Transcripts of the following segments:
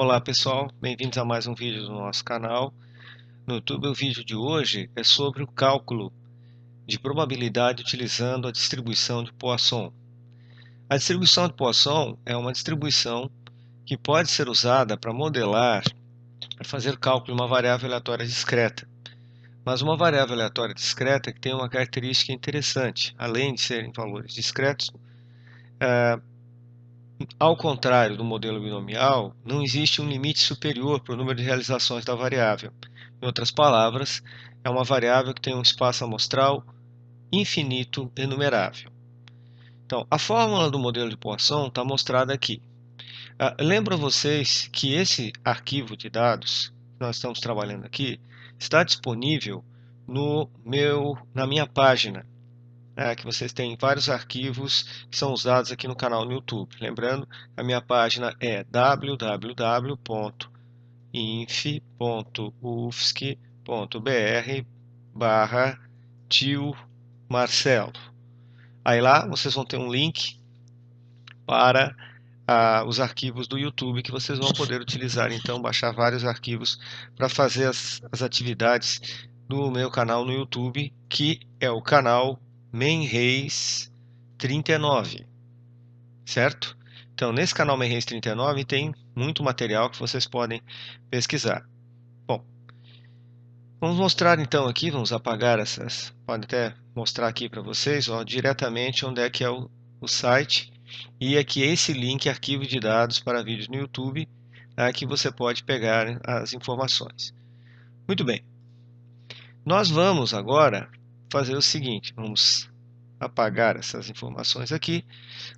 Olá pessoal, bem-vindos a mais um vídeo do nosso canal. No YouTube, o vídeo de hoje é sobre o cálculo de probabilidade utilizando a distribuição de Poisson. A distribuição de Poisson é uma distribuição que pode ser usada para modelar, para fazer cálculo de uma variável aleatória discreta. Mas uma variável aleatória discreta que tem uma característica interessante, além de serem valores discretos, ao contrário do modelo binomial, não existe um limite superior para o número de realizações da variável. Em outras palavras, é uma variável que tem um espaço amostral infinito enumerável. Então, a fórmula do modelo de Poisson está mostrada aqui. Lembro a vocês que esse arquivo de dados que nós estamos trabalhando aqui está disponível na minha página, que vocês têm vários arquivos que são usados aqui no canal no YouTube. Lembrando, a minha página é www.inf.ufsc.br/tio Marcelo. Aí lá vocês vão ter um link para os arquivos do YouTube que vocês vão poder utilizar, então baixar vários arquivos para fazer as atividades do meu canal no YouTube, que é o canal Menreis 39, certo? Então, nesse canal Menreis 39 tem muito material que vocês podem pesquisar. Bom, vamos mostrar então aqui, vamos apagar essas, pode até mostrar aqui para vocês, diretamente onde é que é o site, e aqui é esse link, arquivo de dados para vídeos no YouTube, que você pode pegar as informações. Muito bem, nós vamos agora fazer o seguinte, vamos apagar essas informações aqui.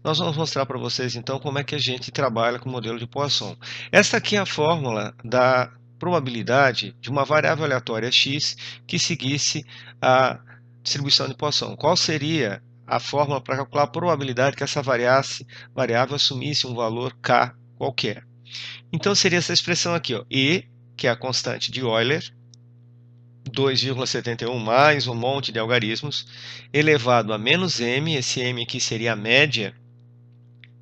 Nós vamos mostrar para vocês então como é que a gente trabalha com o modelo de Poisson. Essa aqui é a fórmula da probabilidade de uma variável aleatória x que seguisse a distribuição de Poisson. Qual seria a fórmula para calcular a probabilidade que essa variável assumisse um valor k qualquer? Então seria essa expressão aqui, E, que é a constante de Euler, 2,71 mais um monte de algarismos, elevado a menos m, esse m aqui seria a média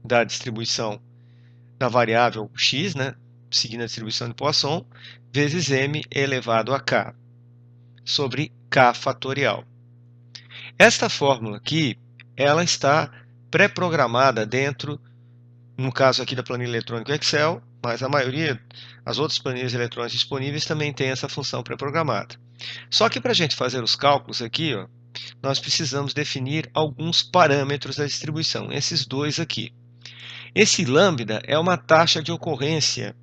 da distribuição da variável x, seguindo a distribuição de Poisson, vezes m elevado a k, sobre k fatorial. Esta fórmula aqui, ela está pré-programada dentro, no caso aqui da planilha eletrônica Excel, mas a maioria, as outras planilhas eletrônicas disponíveis também tem essa função pré-programada. Só que para a gente fazer os cálculos aqui, nós precisamos definir alguns parâmetros da distribuição, esses dois aqui. Esse lambda é uma taxa de ocorrência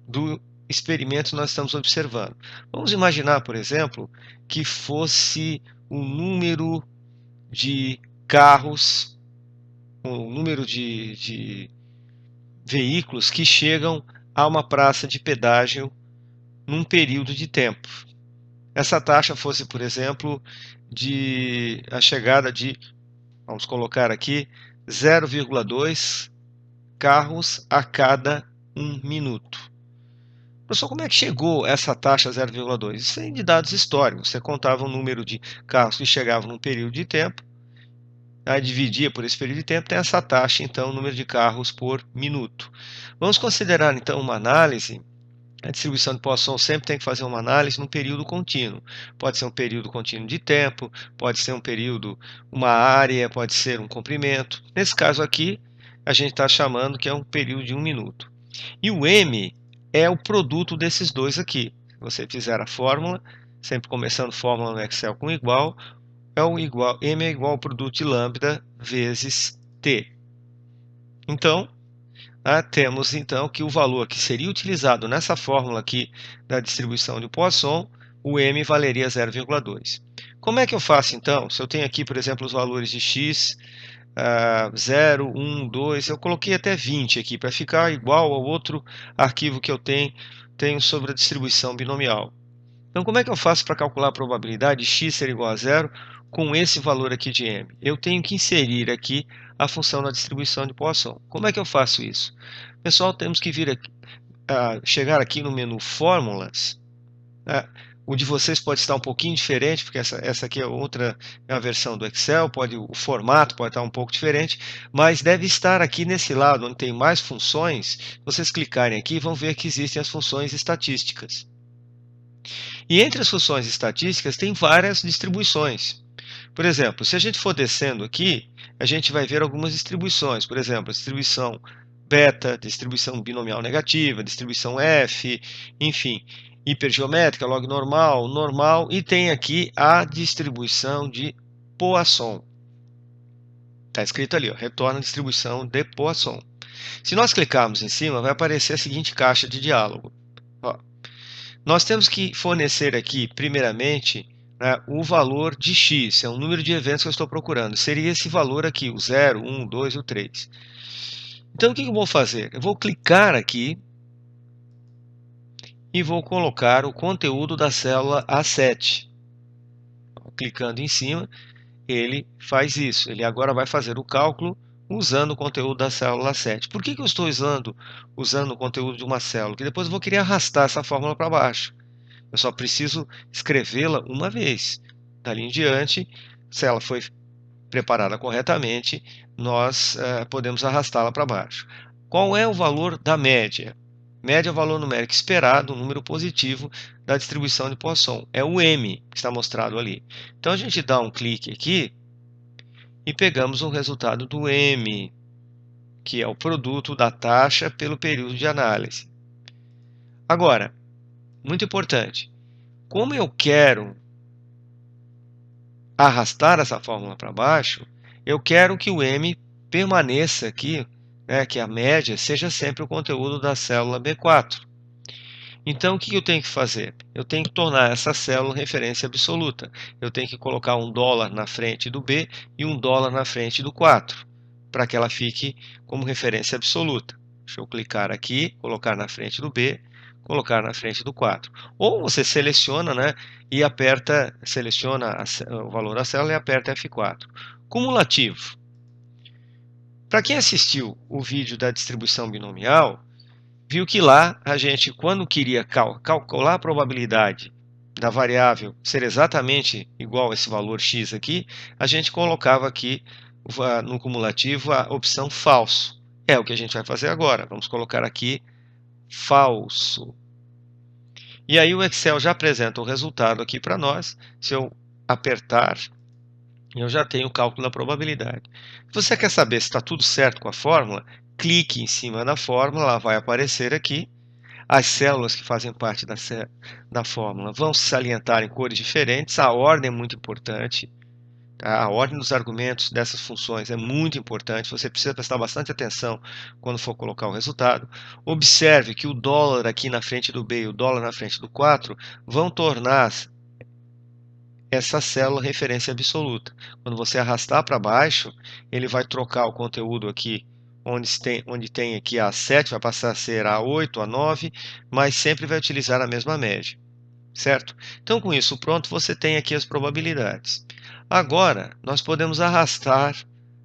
do experimento que nós estamos observando. Vamos imaginar, por exemplo, que fosse o número de carros, o número de veículos que chegam a uma praça de pedágio num período de tempo. Essa taxa fosse, por exemplo, a chegada de, vamos colocar aqui, 0,2 carros a cada 1 minuto. Professor, como é que chegou essa taxa 0,2? Isso vem de dados históricos. Você contava o número de carros que chegavam num período de tempo, aí dividia por esse período de tempo, tem essa taxa, então, o número de carros por minuto. Vamos considerar, então, uma análise. A distribuição de Poisson sempre tem que fazer uma análise num período contínuo. Pode ser um período contínuo de tempo, pode ser um período, uma área, pode ser um comprimento. Nesse caso aqui, a gente está chamando que é um período de 1 minuto. E o M é o produto desses dois aqui. Se você fizer a fórmula, sempre começando fórmula no Excel com igual, M é igual ao produto de lambda vezes T. Então, temos então que o valor que seria utilizado nessa fórmula aqui da distribuição de Poisson, o M valeria 0,2. Como é que eu faço então? Se eu tenho aqui, por exemplo, os valores de x, 0, 1, 2, eu coloquei até 20 aqui para ficar igual ao outro arquivo que eu tenho sobre a distribuição binomial. Então, como é que eu faço para calcular a probabilidade de x ser igual a zero com esse valor aqui de m? Eu tenho que inserir aqui a função da distribuição de Poisson. Como é que eu faço isso? Pessoal, temos que vir aqui, chegar aqui no menu Fórmulas, O de vocês pode estar um pouquinho diferente, porque essa aqui é outra, é a versão do Excel, o formato pode estar um pouco diferente, mas deve estar aqui nesse lado, onde tem mais funções. Vocês clicarem aqui, vão ver que existem as funções estatísticas. E entre as funções estatísticas tem várias distribuições. Por exemplo, se a gente for descendo aqui, a gente vai ver algumas distribuições. Por exemplo, a distribuição beta, distribuição binomial negativa, distribuição F, enfim, hipergeométrica, log normal, normal, e tem aqui a distribuição de Poisson. Está escrito ali, ó, retorna a distribuição de Poisson. Se nós clicarmos em cima, vai aparecer a seguinte caixa de diálogo. Ó, nós temos que fornecer aqui, primeiramente, né, o valor de x, é o número de eventos que eu estou procurando. Seria esse valor aqui, o 0, 1, 2 e o 3. Então, o que eu vou fazer? Eu vou clicar aqui e vou colocar o conteúdo da célula A7. Clicando em cima, ele faz isso. Ele agora vai fazer o cálculo usando o conteúdo da célula A7. Por que eu estou usando o conteúdo de uma célula? Porque depois eu vou querer arrastar essa fórmula para baixo. Eu só preciso escrevê-la uma vez. Dali em diante, se ela foi preparada corretamente, nós podemos arrastá-la para baixo. Qual é o valor da média? Média é o valor numérico esperado, um número positivo da distribuição de Poisson. É o M que está mostrado ali. Então a gente dá um clique aqui e pegamos o resultado do M, que é o produto da taxa pelo período de análise. Agora, muito importante, como eu quero arrastar essa fórmula para baixo, eu quero que o M permaneça aqui, né, que a média seja sempre o conteúdo da célula B4. Então, o que eu tenho que fazer? Eu tenho que tornar essa célula referência absoluta. Eu tenho que colocar $1 na frente do B e $1 na frente do 4, para que ela fique como referência absoluta. Deixa eu clicar aqui, colocar na frente do B, colocar na frente do 4. Ou você seleciona, né, e seleciona o valor da célula e aperta F4. Cumulativo. Para quem assistiu o vídeo da distribuição binomial, viu que lá a gente, quando queria calcular a probabilidade da variável ser exatamente igual a esse valor x aqui, a gente colocava aqui no cumulativo a opção falso. É o que a gente vai fazer agora. Vamos colocar aqui falso. E aí o Excel já apresenta o resultado aqui para nós. Se eu apertar, eu já tenho o cálculo da probabilidade. Se você quer saber se está tudo certo com a fórmula, clique em cima da fórmula, ela vai aparecer aqui. As células que fazem parte da fórmula vão se salientar em cores diferentes. A ordem é muito importante. Tá? A ordem dos argumentos dessas funções é muito importante. Você precisa prestar bastante atenção quando for colocar o resultado. Observe que o dólar aqui na frente do B e o dólar na frente do 4 vão tornar essa célula referência absoluta. Quando você arrastar para baixo, ele vai trocar o conteúdo aqui, onde tem aqui a 7, vai passar a ser a 8, a 9, mas sempre vai utilizar a mesma média, certo? Então, com isso pronto, você tem aqui as probabilidades. Agora, nós podemos arrastar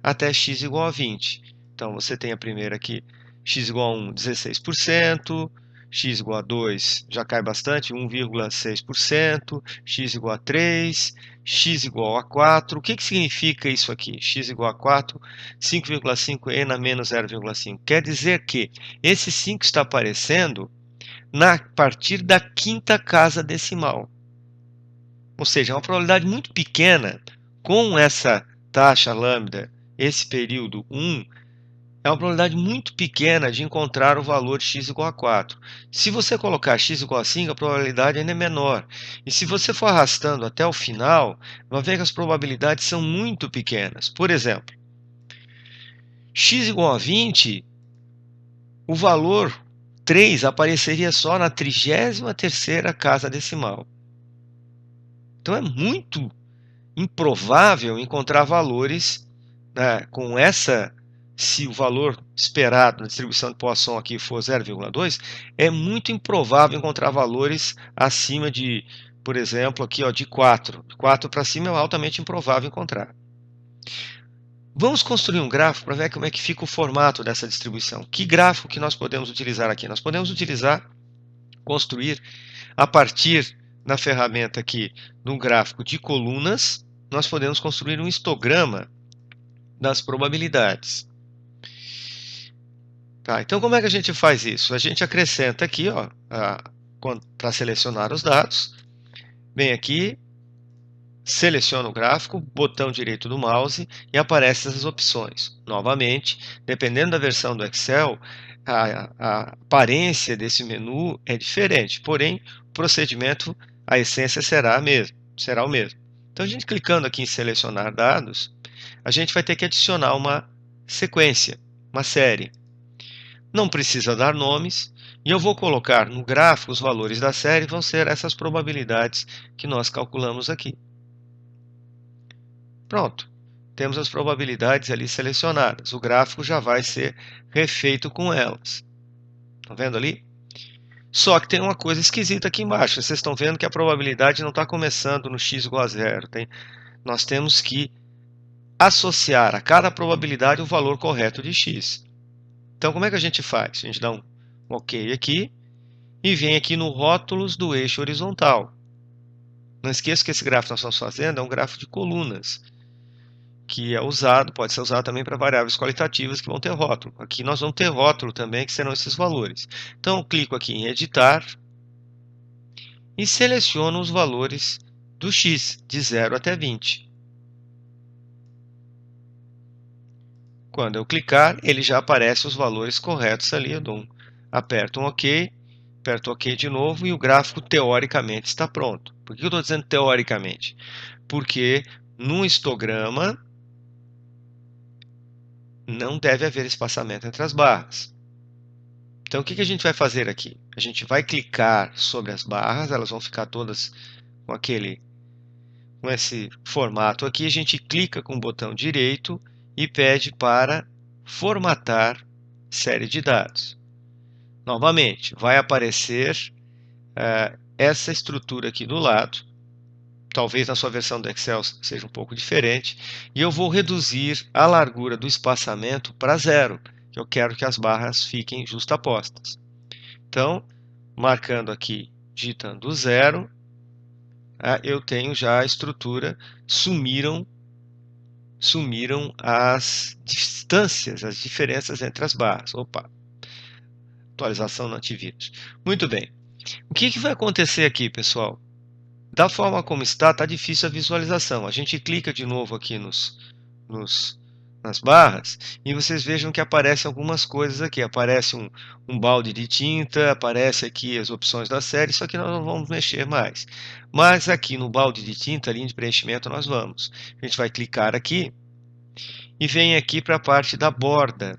até x igual a 20. Então, você tem a primeira aqui, x igual a 1, 16%, x igual a 2 já cai bastante, 1,6%, x igual a 3, x igual a 4. O que significa isso aqui? X igual a 4, 5,5 na menos 0,5. Quer dizer que esse 5 está aparecendo a partir da quinta casa decimal. Ou seja, é uma probabilidade muito pequena com essa taxa lambda, esse período 1, é uma probabilidade muito pequena de encontrar o valor de x igual a 4. Se você colocar x igual a 5, a probabilidade ainda é menor. E se você for arrastando até o final, vai ver que as probabilidades são muito pequenas. Por exemplo, x igual a 20, o valor 3 apareceria só na 33ª casa decimal. Então é muito improvável encontrar valores, né, com essa. Se o valor esperado na distribuição de Poisson aqui for 0,2, é muito improvável encontrar valores acima de, por exemplo, aqui, ó, de 4. De 4 para cima é altamente improvável encontrar. Vamos construir um gráfico para ver como é que fica o formato dessa distribuição. Que gráfico que nós podemos utilizar aqui? Nós podemos construir a partir na ferramenta aqui, no gráfico de colunas, nós podemos construir um histograma das probabilidades. Tá, então, como é que a gente faz isso? A gente acrescenta aqui, para selecionar os dados, vem aqui, seleciona o gráfico, botão direito do mouse e aparecem essas opções. Novamente, dependendo da versão do Excel, a aparência desse menu é diferente, porém, o procedimento, a essência será o mesmo. Então, a gente clicando aqui em selecionar dados, a gente vai ter que adicionar uma sequência, uma série. Não precisa dar nomes, e eu vou colocar no gráfico os valores da série, vão ser essas probabilidades que nós calculamos aqui. Pronto, temos as probabilidades ali selecionadas. O gráfico já vai ser refeito com elas. Estão vendo ali? Só que tem uma coisa esquisita aqui embaixo. Vocês estão vendo que a probabilidade não está começando no x igual a zero. Nós temos que associar a cada probabilidade o valor correto de x. Então, como é que a gente faz? A gente dá um OK aqui e vem aqui no rótulos do eixo horizontal. Não esqueça que esse gráfico que nós estamos fazendo é um gráfico de colunas, que é usado, pode ser usado também para variáveis qualitativas que vão ter rótulo. Aqui nós vamos ter rótulo também, que serão esses valores. Então, eu clico aqui em editar e seleciono os valores do x, de 0 até 20. Quando eu clicar, ele já aparece os valores corretos ali. Eu aperto um OK, aperto OK de novo e o gráfico teoricamente está pronto. Por que eu estou dizendo teoricamente? Porque num histograma não deve haver espaçamento entre as barras. Então, o que a gente vai fazer aqui? A gente vai clicar sobre as barras, elas vão ficar todas com esse formato aqui. A gente clica com o botão direito e pede para formatar série de dados. Novamente, vai aparecer essa estrutura aqui do lado. Talvez na sua versão do Excel seja um pouco diferente. E eu vou reduzir a largura do espaçamento para 0, que eu quero que as barras fiquem justapostas. Então, marcando aqui, digitando 0, eu tenho já a estrutura, sumiram as distâncias, as diferenças entre as barras. Opa, atualização no antivírus. Muito bem. O que vai acontecer aqui, pessoal? Da forma como está difícil a visualização. A gente clica de novo aqui nas barras e vocês vejam que aparecem algumas coisas aqui. Aparece um balde de tinta, aparece aqui as opções da série, isso aqui nós não vamos mexer mais. Mas aqui no balde de tinta, linha de preenchimento, nós vamos. A gente vai clicar aqui e vem aqui para a parte da borda.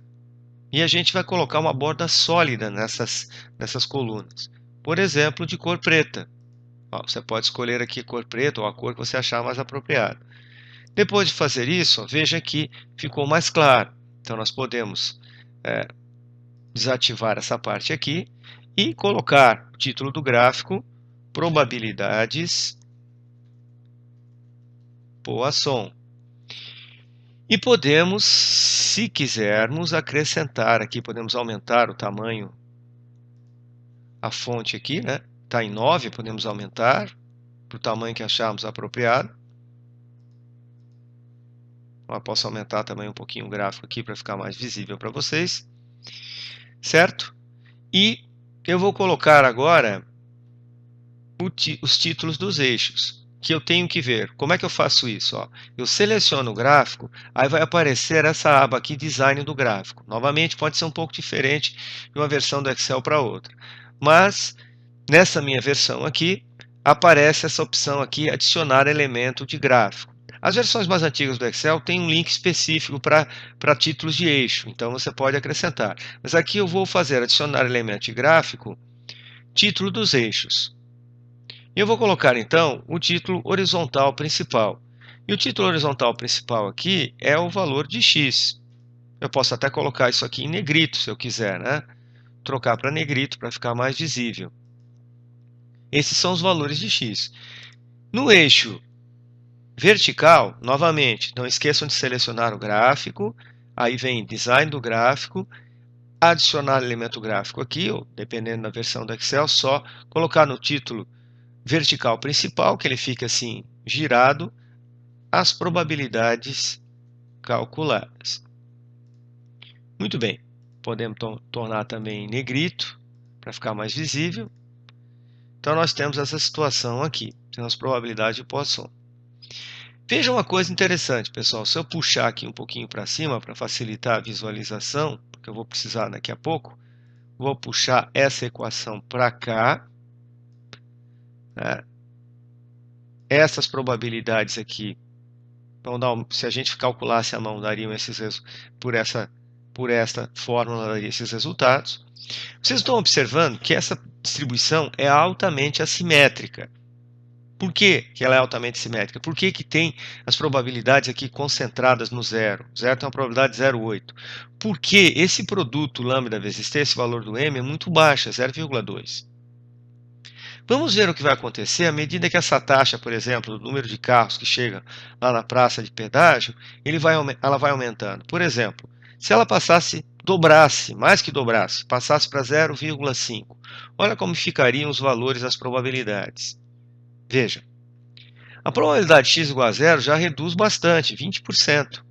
E a gente vai colocar uma borda sólida nessas colunas. Por exemplo, de cor preta. Você pode escolher aqui cor preta ou a cor que você achar mais apropriada. Depois de fazer isso, veja que ficou mais claro. Então, nós podemos desativar essa parte aqui e colocar o título do gráfico, probabilidades Poisson. E podemos, se quisermos, acrescentar aqui, podemos aumentar o tamanho, a fonte aqui, né? Está em 9, podemos aumentar para o tamanho que acharmos apropriado. Eu posso aumentar também um pouquinho o gráfico aqui para ficar mais visível para vocês. Certo? E eu vou colocar agora os títulos dos eixos, que eu tenho que ver. Como é que eu faço isso? Eu seleciono o gráfico, aí vai aparecer essa aba aqui, Design do gráfico. Novamente, pode ser um pouco diferente de uma versão do Excel para outra. Mas, nessa minha versão aqui, aparece essa opção aqui, Adicionar elemento de gráfico. As versões mais antigas do Excel têm um link específico para títulos de eixo, então você pode acrescentar. Mas aqui eu vou fazer adicionar elemento de gráfico, título dos eixos. E eu vou colocar então o título horizontal principal. E o título horizontal principal aqui é o valor de x. Eu posso até colocar isso aqui em negrito, se eu quiser, né? Trocar para negrito para ficar mais visível. Esses são os valores de x. No eixo vertical, novamente, não esqueçam de selecionar o gráfico, aí vem design do gráfico, adicionar elemento gráfico aqui, ou dependendo da versão do Excel, só colocar no título vertical principal, que ele fica assim girado, as probabilidades calculadas. Muito bem, podemos tornar também em negrito, para ficar mais visível. Então nós temos essa situação aqui, temos as probabilidades de Poisson. Veja uma coisa interessante, pessoal, se eu puxar aqui um pouquinho para cima, para facilitar a visualização, porque eu vou precisar daqui a pouco, vou puxar essa equação para cá, né? Essas probabilidades aqui, se a gente calculasse à mão, dariam por esta fórmula, daria esses resultados. Vocês estão observando que essa distribuição é altamente assimétrica. Por que ela é altamente simétrica? Por que tem as probabilidades aqui concentradas no zero? Zero tem uma probabilidade de 0,8. Porque esse produto lambda vezes t, esse valor do m, é muito baixo, é 0,2. Vamos ver o que vai acontecer à medida que essa taxa, por exemplo, do número de carros que chegam lá na praça de pedágio, ela vai aumentando. Por exemplo, se ela dobrasse, mais que dobrasse, passasse para 0,5, olha como ficariam os valores das probabilidades. Veja, a probabilidade de x igual a zero já reduz bastante, 20%.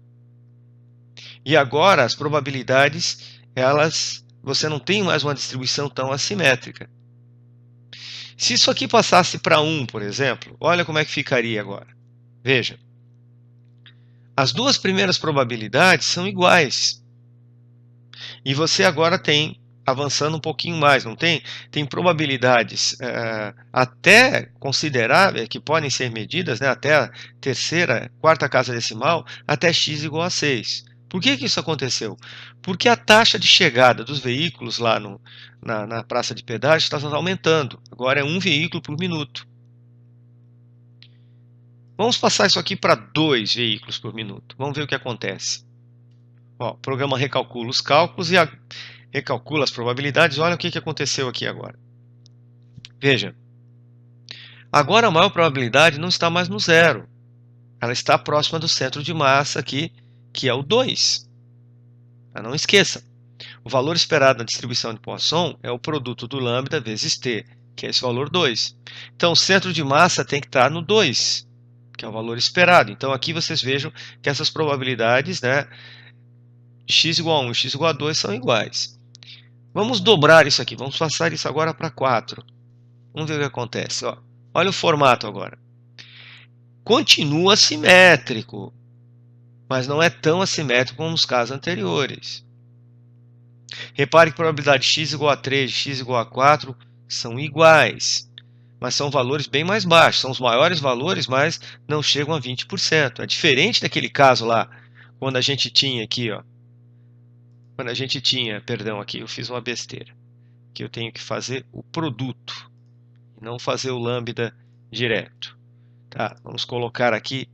E agora as probabilidades, você não tem mais uma distribuição tão assimétrica. Se isso aqui passasse para 1, por exemplo, olha como é que ficaria agora. Veja, as duas primeiras probabilidades são iguais. E você agora tem, avançando um pouquinho mais, não tem? Tem probabilidades até consideráveis, que podem ser medidas, né, até a quarta casa decimal, até x igual a 6. Por que isso aconteceu? Porque a taxa de chegada dos veículos lá na praça de pedágio está aumentando. Agora é um veículo por minuto. Vamos passar isso aqui para 2 veículos por minuto. Vamos ver o que acontece. Ó, o programa recalcula os cálculos e recalcula as probabilidades. Olha o que aconteceu aqui agora. Veja, agora a maior probabilidade não está mais no zero. Ela está próxima do centro de massa aqui, que é o 2. Mas não esqueça, o valor esperado na distribuição de Poisson é o produto do lambda vezes t, que é esse valor 2. Então, o centro de massa tem que estar no 2, que é o valor esperado. Então, aqui vocês vejam que essas probabilidades, né, x igual a 1 e x igual a 2 são iguais. Vamos dobrar isso aqui, vamos passar isso agora para 4. Vamos ver o que acontece. Ó. Olha o formato agora. Continua simétrico, mas não é tão assimétrico como nos casos anteriores. Repare que a probabilidade de x igual a 3 e x igual a 4 são iguais, mas são valores bem mais baixos. São os maiores valores, mas não chegam a 20%. É diferente daquele caso lá, quando a gente tinha aqui, ó, perdão, aqui eu fiz uma besteira, que eu tenho que fazer o produto, não fazer o lambda direto. Tá, vamos colocar aqui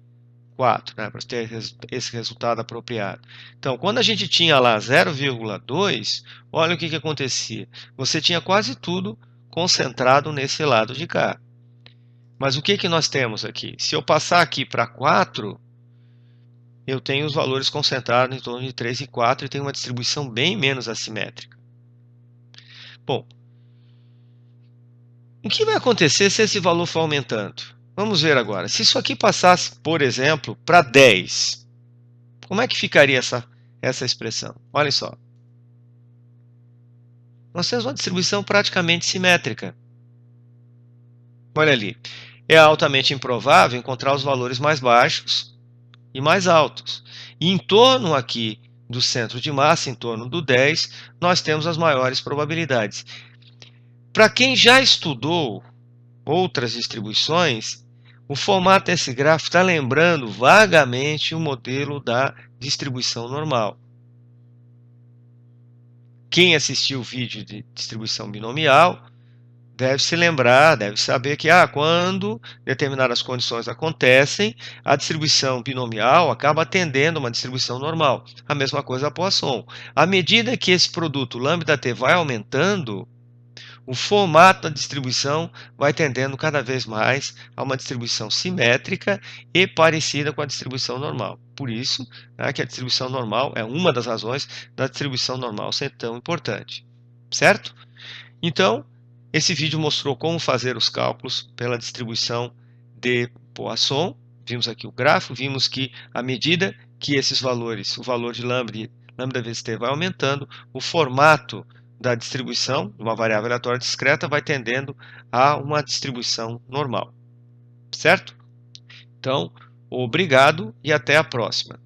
4, né, para ter esse resultado apropriado. Então, quando a gente tinha lá 0,2, olha o que acontecia. Você tinha quase tudo concentrado nesse lado de cá. Mas o que nós temos aqui? Se eu passar aqui para 4, eu tenho os valores concentrados em torno de 3 e 4 e tenho uma distribuição bem menos assimétrica. Bom, o que vai acontecer se esse valor for aumentando? Vamos ver agora. Se isso aqui passasse, por exemplo, para 10, como é que ficaria essa expressão? Olha só. Nós temos uma distribuição praticamente simétrica. Olha ali. É altamente improvável encontrar os valores mais baixos e mais altos. E em torno aqui do centro de massa, em torno do 10, nós temos as maiores probabilidades. Para quem já estudou outras distribuições, o formato desse gráfico está lembrando vagamente o modelo da distribuição normal. Quem assistiu o vídeo de distribuição binomial deve se lembrar, deve saber que quando determinadas condições acontecem, a distribuição binomial acaba atendendo uma distribuição normal. A mesma coisa a Poisson. À medida que esse produto lambda t vai aumentando, o formato da distribuição vai tendendo cada vez mais a uma distribuição simétrica e parecida com a distribuição normal. Por isso, que a distribuição normal é uma das razões da distribuição normal ser tão importante. Certo? Então, Esse vídeo mostrou como fazer os cálculos pela distribuição de Poisson. Vimos aqui o gráfico, vimos que à medida que esses valores, o valor de lambda vezes t vai aumentando, o formato da distribuição de uma variável aleatória discreta vai tendendo a uma distribuição normal. Certo? Então, obrigado e até a próxima.